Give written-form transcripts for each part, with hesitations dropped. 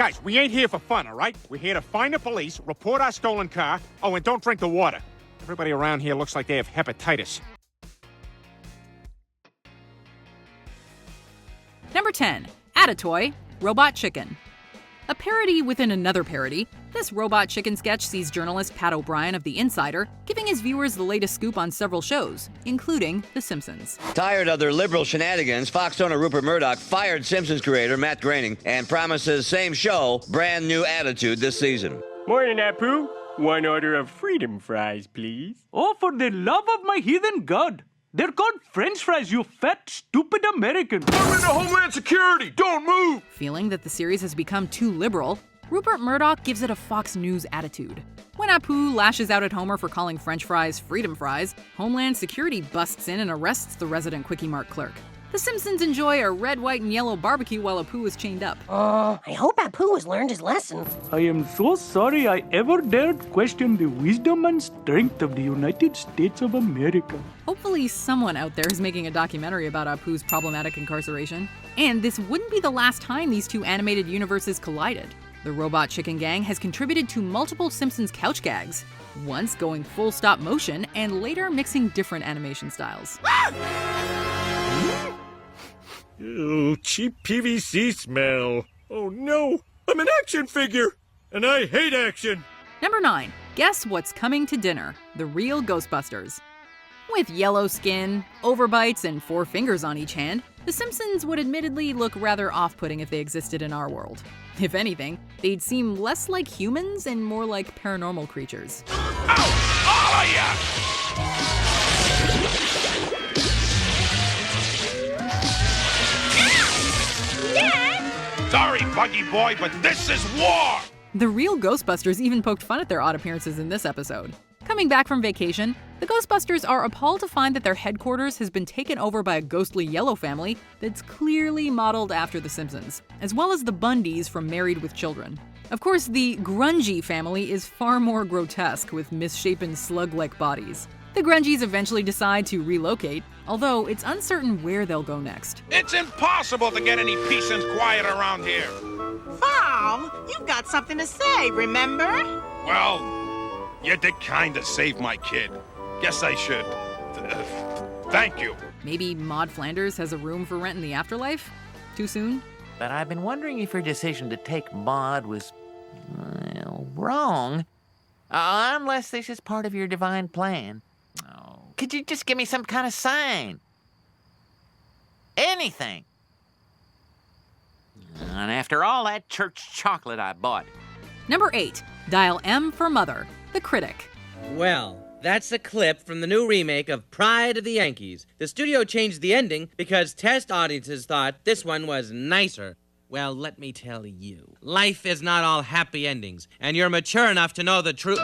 Guys, we ain't here for fun, all right? We're here to find the police, report our stolen car. Oh, and don't drink the water. Everybody around here looks like they have hepatitis. Number 10. Attatoy, Robot Chicken. A parody within another parody, this Robot Chicken sketch sees journalist Pat O'Brien of The Insider giving his viewers the latest scoop on several shows, including The Simpsons. Tired of their liberal shenanigans, Fox owner Rupert Murdoch fired Simpsons creator Matt Groening and promises same show, brand new attitude this season. Morning, Apu. One order of freedom fries, please. Oh, for the love of my heathen God. They're called French fries, you fat, stupid American. I'm into Homeland Security. Don't move. Feeling that the series has become too liberal, Rupert Murdoch gives it a Fox News attitude. When Apu lashes out at Homer for calling French fries freedom fries, Homeland Security busts in and arrests the resident Quickie Mart clerk. The Simpsons enjoy a red, white, and yellow barbecue while Apu is chained up. I hope Apu has learned his lesson. I am so sorry I ever dared question the wisdom and strength of the United States of America. Hopefully someone out there is making a documentary about Apu's problematic incarceration. And this wouldn't be the last time these two animated universes collided. The Robot Chicken Gang has contributed to multiple Simpsons couch gags, once going full stop motion and later mixing different animation styles. Ew, cheap PVC smell. Oh no, I'm an action figure, and I hate action. Number 9. Guess What's Coming to Dinner? The Real Ghostbusters. With yellow skin, overbites, and 4 fingers on each hand, the Simpsons would admittedly look rather off-putting if they existed in our world. If anything, they'd seem less like humans and more like paranormal creatures. Ow! All of ya! Sorry, Buggy Boy, but this is war! The Real Ghostbusters even poked fun at their odd appearances in this episode. Coming back from vacation, the Ghostbusters are appalled to find that their headquarters has been taken over by a ghostly yellow family that's clearly modeled after The Simpsons, as well as the Bundys from Married with Children. Of course, the grungy family is far more grotesque with misshapen slug-like bodies. The Grungies eventually decide to relocate, although it's uncertain where they'll go next. It's impossible to get any peace and quiet around here. Mom, you've got something to say, remember? Well, you did kind of save my kid. Guess I should. Thank you. Maybe Maud Flanders has a room for rent in the afterlife? Too soon? But I've been wondering if your decision to take Maud was, wrong. Unless this is part of your divine plan. Could you just give me some kind of sign? Anything. And after all that church chocolate I bought. Number 8. Dial M for Mother, The Critic. Well, that's a clip from the new remake of Pride of the Yankees. The studio changed the ending because test audiences thought this one was nicer. Well, let me tell you, life is not all happy endings, and you're mature enough to know the truth.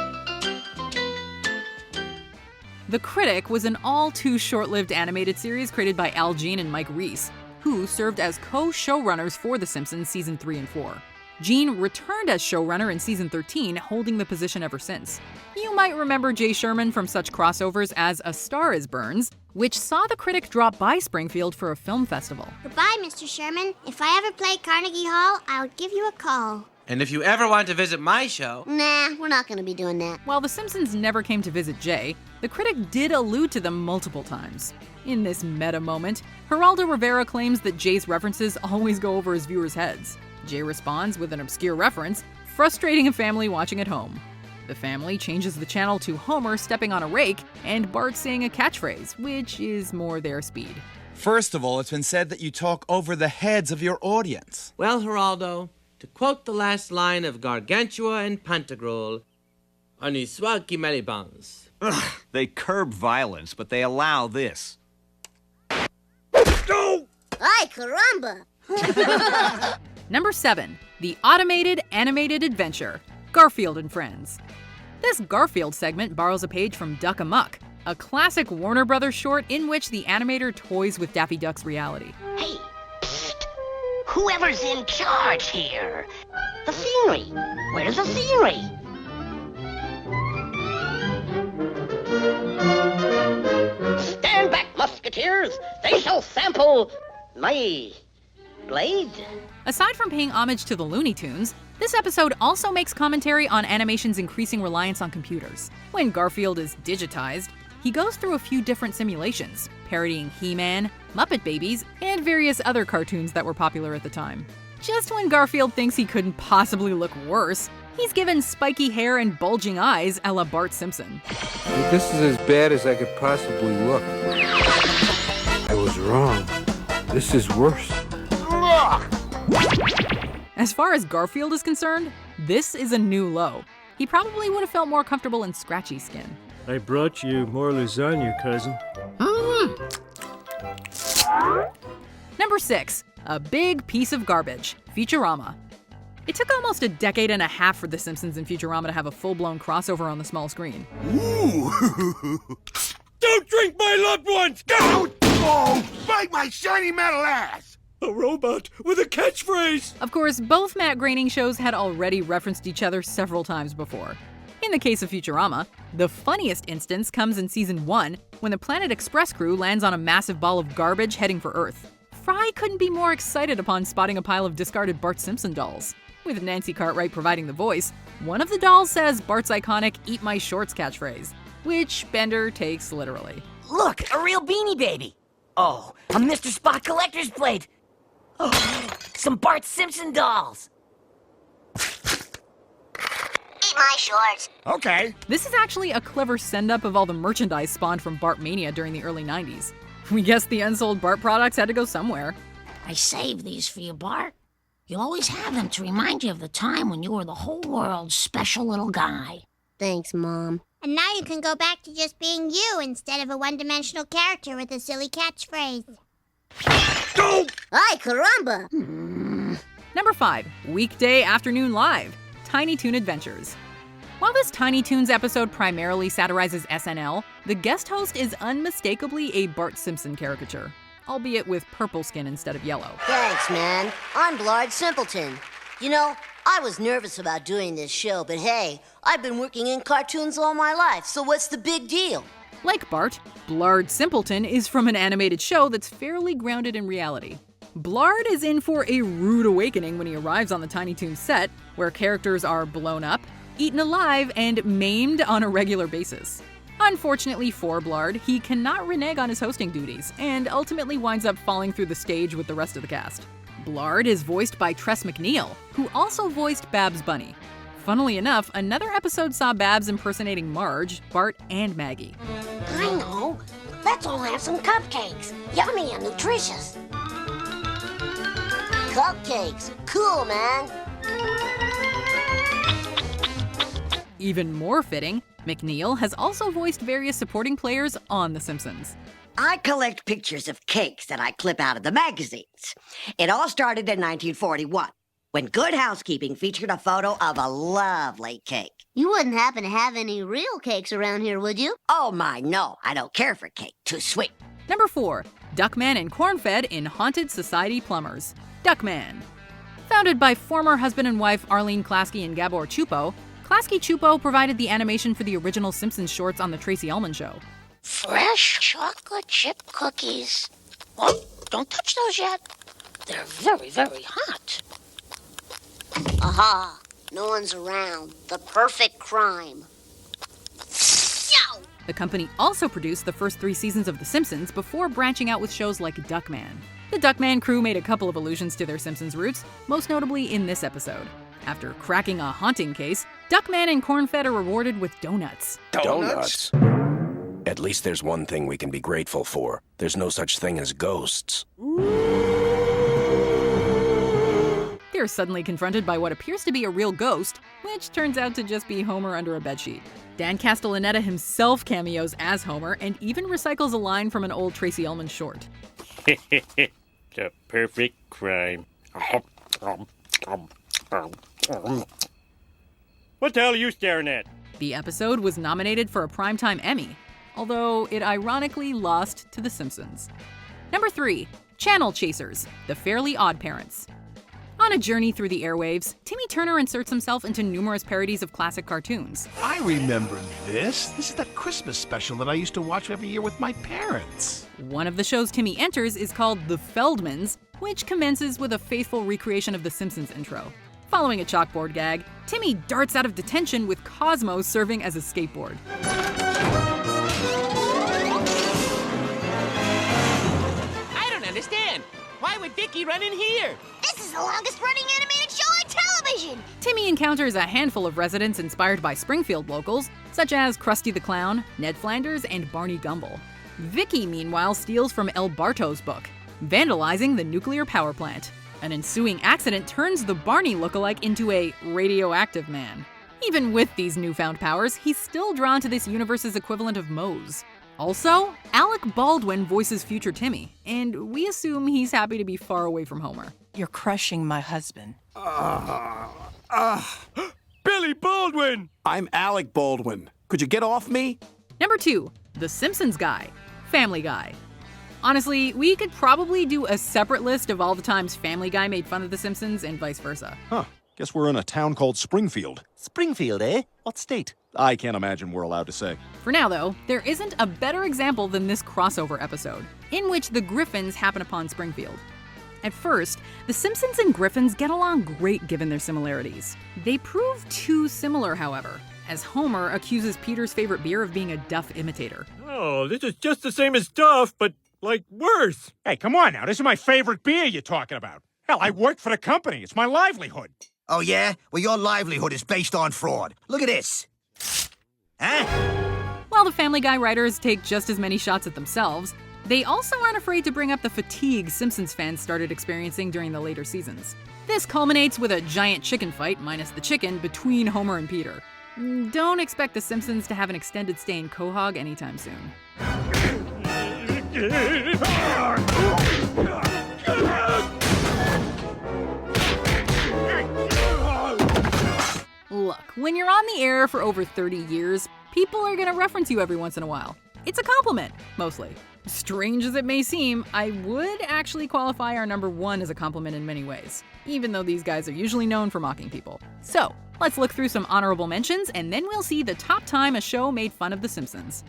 The Critic was an all-too-short-lived animated series created by Al Jean and Mike Reiss, who served as co-showrunners for The Simpsons Season 3 and 4. Jean returned as showrunner in Season 13, holding the position ever since. You might remember Jay Sherman from such crossovers as A Star Is Burns, which saw The Critic drop by Springfield for a film festival. Goodbye, Mr. Sherman. If I ever play Carnegie Hall, I'll give you a call. And if you ever want to visit my show... Nah, we're not going to be doing that. While The Simpsons never came to visit Jay, The Critic did allude to them multiple times. In this meta moment, Geraldo Rivera claims that Jay's references always go over his viewers' heads. Jay responds with an obscure reference, frustrating a family watching at home. The family changes the channel to Homer stepping on a rake and Bart saying a catchphrase, which is more their speed. First of all, it's been said that you talk over the heads of your audience. Well, Geraldo, to quote the last line of Gargantua and Pantagruel, "Ani soit qui malibans." They curb violence, but they allow this. No! Ay, caramba! Number 7. The Automated Animated Adventure, Garfield and Friends. This Garfield segment borrows a page from Duck Amuck, a classic Warner Brothers short in which the animator toys with Daffy Duck's reality. Hey, psst! Whoever's in charge here? The scenery! Where's the scenery? Stand back, musketeers! They shall sample my Blade? Aside from paying homage to the Looney Tunes, this episode also makes commentary on animation's increasing reliance on computers. When Garfield is digitized, he goes through a few different simulations, parodying He-Man, Muppet Babies, and various other cartoons that were popular at the time. Just when Garfield thinks he couldn't possibly look worse, he's given spiky hair and bulging eyes a la Bart Simpson. This is as bad as I could possibly look. I was wrong. This is worse. As far as Garfield is concerned, this is a new low. He probably would have felt more comfortable in scratchy skin. I brought you more lasagna, cousin. Number 6, a big piece of garbage, Futurama. It took almost a decade and a half for The Simpsons and Futurama to have a full-blown crossover on the small screen. Ooh! Don't drink my loved ones! Don't! Oh, bite my shiny metal ass! A robot with a catchphrase! Of course, both Matt Groening shows had already referenced each other several times before. In the case of Futurama, the funniest instance comes in Season 1 when the Planet Express crew lands on a massive ball of garbage heading for Earth. Fry couldn't be more excited upon spotting a pile of discarded Bart Simpson dolls. With Nancy Cartwright providing the voice, one of the dolls says Bart's iconic "Eat My Shorts" catchphrase, which Bender takes literally. Look, a real Beanie Baby. Oh, a Mr. Spot collector's plate. Oh, some Bart Simpson dolls. Eat my shorts. Okay. This is actually a clever send-up of all the merchandise spawned from Bartmania during the early 90s. We guess the unsold Bart products had to go somewhere. I saved these for you, Bart. You'll always have them to remind you of the time when you were the whole world's special little guy. Thanks, Mom. And now you can go back to just being you instead of a one-dimensional character with a silly catchphrase. Go! Ay, caramba! Number 5, Weekday Afternoon Live, Tiny Toon Adventures. While this Tiny Toons episode primarily satirizes SNL, the guest host is unmistakably a Bart Simpson caricature, albeit with purple skin instead of yellow. Thanks, man. I'm Blard Simpleton. You know, I was nervous about doing this show, but hey, I've been working in cartoons all my life, so what's the big deal? Like Bart, Blard Simpleton is from an animated show that's fairly grounded in reality. Blard is in for a rude awakening when he arrives on the Tiny Toons set, where characters are blown up, eaten alive, and maimed on a regular basis. Unfortunately for Blard, he cannot renege on his hosting duties, and ultimately winds up falling through the stage with the rest of the cast. Blard is voiced by Tress MacNeille, who also voiced Babs Bunny. Funnily enough, another episode saw Babs impersonating Marge, Bart, and Maggie. I know. Let's all have some cupcakes. Yummy and nutritious. Cupcakes. Cool, man. Even more fitting, MacNeille has also voiced various supporting players on The Simpsons. I collect pictures of cakes that I clip out of the magazines. It all started in 1941, when Good Housekeeping featured a photo of a lovely cake. You wouldn't happen to have any real cakes around here, would you? Oh my, no, I don't care for cake. Too sweet. Number 4, Duckman and Cornfed in Haunted Society Plumbers. Duckman. Founded by former husband and wife Arlene Klasky and Gabor Chupo, Klasky Chupo provided the animation for the original Simpsons shorts on The Tracy Ullman Show. Fresh chocolate chip cookies. Oh, don't touch those yet. They're very, very hot. Aha. No one's around. The perfect crime. The company also produced the first 3 seasons of The Simpsons before branching out with shows like Duckman. The Duckman crew made a couple of allusions to their Simpsons roots, most notably in this episode. After cracking a haunting case, Duckman and Cornfed are rewarded with donuts. Donuts? At least there's one thing we can be grateful for. There's no such thing as ghosts. They're suddenly confronted by what appears to be a real ghost, which turns out to just be Homer under a bedsheet. Dan Castellaneta himself cameos as Homer and even recycles a line from an old Tracy Ullman short. The perfect crime. What the hell are you staring at? The episode was nominated for a Primetime Emmy, although it ironically lost to The Simpsons. Number 3, Channel Chasers, The Fairly Odd Parents. On a journey through the airwaves, Timmy Turner inserts himself into numerous parodies of classic cartoons. I remember this. This is that Christmas special that I used to watch every year with my parents. One of the shows Timmy enters is called The Feldmans, which commences with a faithful recreation of the Simpsons intro. Following a chalkboard gag, Timmy darts out of detention with Cosmo serving as a skateboard. I don't understand. Why would Vicky run in here? This is the longest-running animated show on television! Timmy encounters a handful of residents inspired by Springfield locals, such as Krusty the Clown, Ned Flanders, and Barney Gumble. Vicky, meanwhile, steals from El Barto's book, vandalizing the nuclear power plant. An ensuing accident turns the Barney lookalike into a radioactive man. Even with these newfound powers, he's still drawn to this universe's equivalent of Mose. Also, Alec Baldwin voices future Timmy, and we assume he's happy to be far away from Homer. You're crushing my husband. Billy Baldwin! I'm Alec Baldwin. Could you get off me? Number 2, The Simpsons Guy, Family Guy. Honestly, we could probably do a separate list of all the times Family Guy made fun of The Simpsons and vice versa. Huh. Guess we're in a town called Springfield. Springfield, eh? What state? I can't imagine we're allowed to say. For now, though, there isn't a better example than this crossover episode, in which the Griffins happen upon Springfield. At first, the Simpsons and Griffins get along great given their similarities. They prove too similar, however, as Homer accuses Peter's favorite beer of being a Duff imitator. Oh, this is just the same as Duff, but, like, worse. Hey, come on now. This is my favorite beer you're talking about. Hell, I work for the company. It's my livelihood. Oh, yeah? Well, your livelihood is based on fraud. Look at this. Huh? While the Family Guy writers take just as many shots at themselves, they also aren't afraid to bring up the fatigue Simpsons fans started experiencing during the later seasons. This culminates with a giant chicken fight, minus the chicken, between Homer and Peter. Don't expect the Simpsons to have an extended stay in Quahog anytime soon. Look, when you're on the air for over 30 years, people are gonna reference you every once in a while. It's a compliment, mostly. Strange as it may seem, I would actually qualify our number 1 as a compliment in many ways, even though these guys are usually known for mocking people. So, let's look through some honorable mentions, and then we'll see the top time a show made fun of The Simpsons.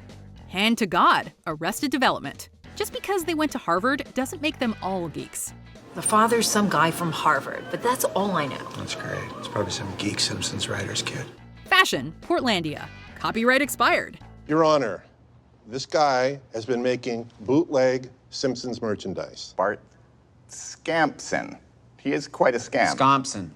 Hand to God, Arrested Development. Just because they went to Harvard doesn't make them all geeks. The father's some guy from Harvard, but that's all I know. That's great. It's probably some geek Simpsons writer's kid. Fashion, Portlandia. Copyright expired. Your Honor, this guy has been making bootleg Simpsons merchandise. Bart Scampson. He is quite a scam. Scompson.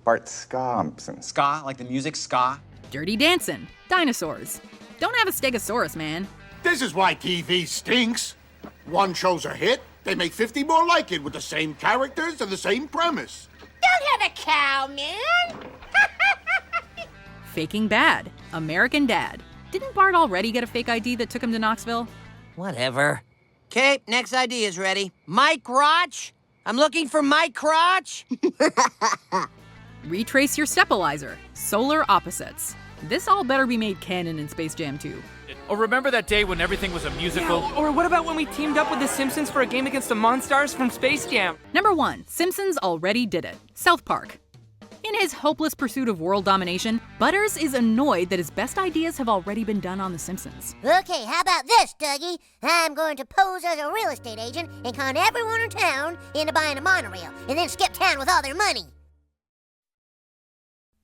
Bart Scampson. Ska, like the music ska. Dirty Dancin', Dinosaurs. Don't have a Stegosaurus, man. This is why TV stinks. One show's a hit, they make 50 more like it with the same characters and the same premise. Don't have a cow, man! Faking Bad, American Dad. Didn't Bart already get a fake ID that took him to Knoxville? Whatever. Okay, next ID is ready. Mike Crotch? I'm looking for Mike Crotch. Retrace Your Stepalizer, Solar Opposites. This all better be made canon in Space Jam 2. Or remember that day when everything was a musical? Yeah, or what about when we teamed up with the Simpsons for a game against the Monstars from Space Jam? Number 1, Simpsons already did it. South Park. In his hopeless pursuit of world domination, Butters is annoyed that his best ideas have already been done on The Simpsons. Okay, how about this, Dougie? I'm going to pose as a real estate agent and con everyone in town into buying a monorail, and then skip town with all their money.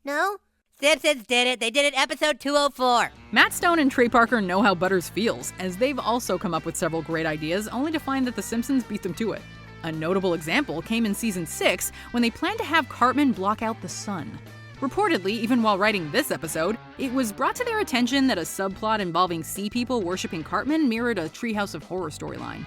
No? Simpsons did it. They did it episode 204. Matt Stone and Trey Parker know how Butters feels, as they've also come up with several great ideas, only to find that The Simpsons beat them to it. A notable example came in season 6, when they planned to have Cartman block out the sun. Reportedly, even while writing this episode, it was brought to their attention that a subplot involving sea people worshipping Cartman mirrored a Treehouse of Horror storyline.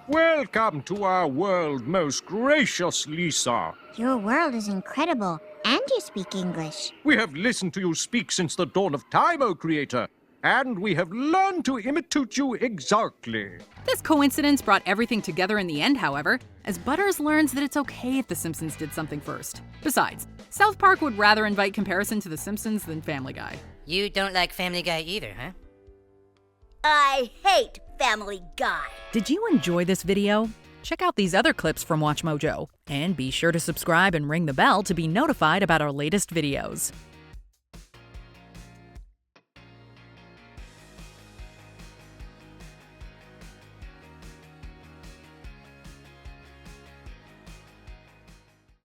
Welcome to our world, most gracious Lisa. Your world is incredible, and you speak English. We have listened to you speak since the dawn of time, O Creator, and we have learned to imitate you exactly. This coincidence brought everything together in the end, however, as Butters learns that it's okay if The Simpsons did something first. Besides, South Park would rather invite comparison to The Simpsons than Family Guy. You don't like Family Guy either, huh? I hate Family Guy. Did you enjoy this video? Check out these other clips from WatchMojo, and be sure to subscribe and ring the bell to be notified about our latest videos.